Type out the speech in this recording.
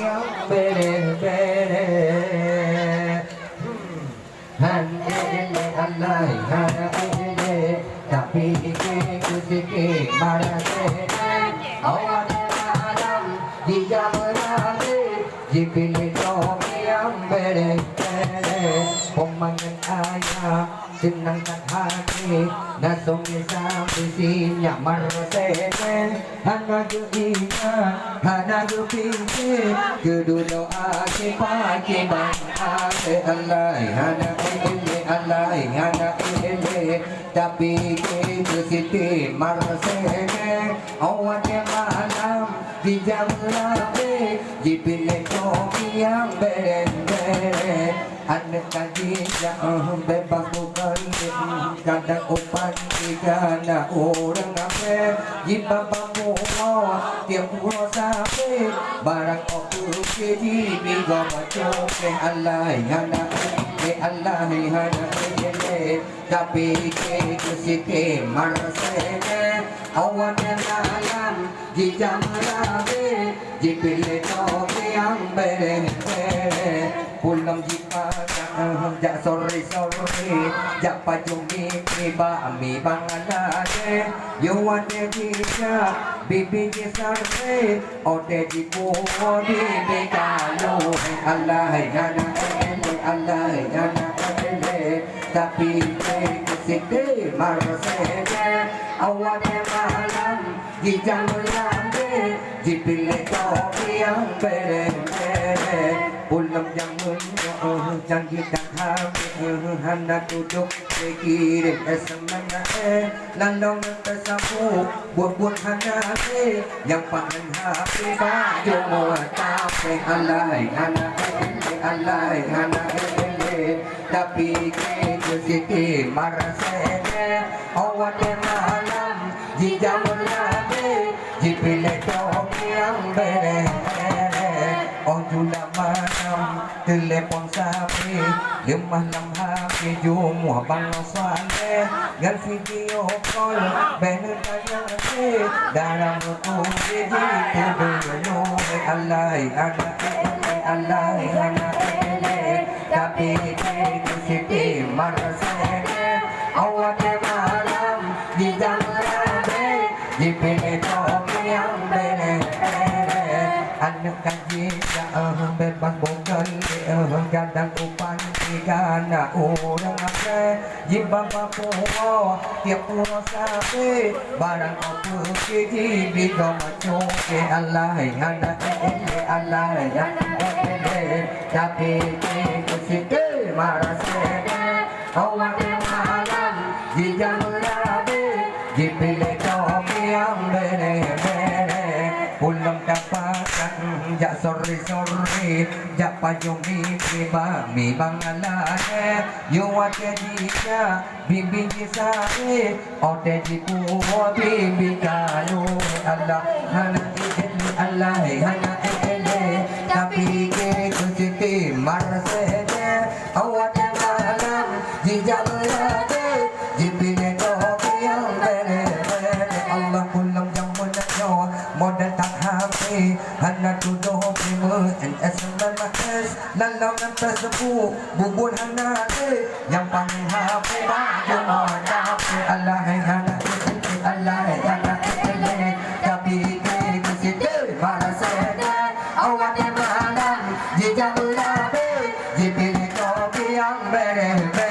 yang bere-bere Handele alai handele tapi ke marase awan malam di jamalane jipile yang bere-bere pemangan ayah senangkan hati nasongnya sampai sinya marasene hana ingat hana pinggir kedua akhir pagi bang alai hana alai hana tapi ke siti marasene awan malam di jam labe jipile yang bere-bere anak kaji yang bebas bukan kadang upan karena orang apa jika bambu tiap pulau sampai barang aku jadi bigo macam Allah Allah tapi ke siti marasene awan malam di jam labe jipile yang bere-bere pulang jipa jak sorry jak pajumi mi bangade you want the dia bibi sarre ode di po di bekalo Allah tapi kesite marasene awan malam di jalan lambe dipilih yang bere-bere pulang jangan janji tak habis hana duduk kirim SMS landong tersapu buat hana yang pangan HP baju muat tapi alai hana tapi ke siti marasene awan malam di jalan labe dipilih yang bere-bere Ojula malam telepon sapi lemah lam HP jumpa bang sale ngan video call bener tanya dalam tu jadi tu Allah tapi itu siti marasene awat malam di jalan dipilih yang bere-bere anak kaji bebas bukan kadang upan karena orang apa jika bapu tiap pulau sampai barang aku jadi bigo macam Allah tapi ke situ marasene awak malam di jalan labe dipilih yang bere-bere pulang kapakan jak sorry jak pajumi mi bangalane you want dia bibi kisah ode di puo bibi kalu Allah Allah tapi ke siti marasene awak malam di jalan dipilih yang bere-bere Allah pulang modal tak HP hana duduk prima SMS lalau nan tersebut bubur hana yang panggil HP baju modal Allah tapi ke situ marasene awak malam di jam labe dipilih kopi yang bere-bere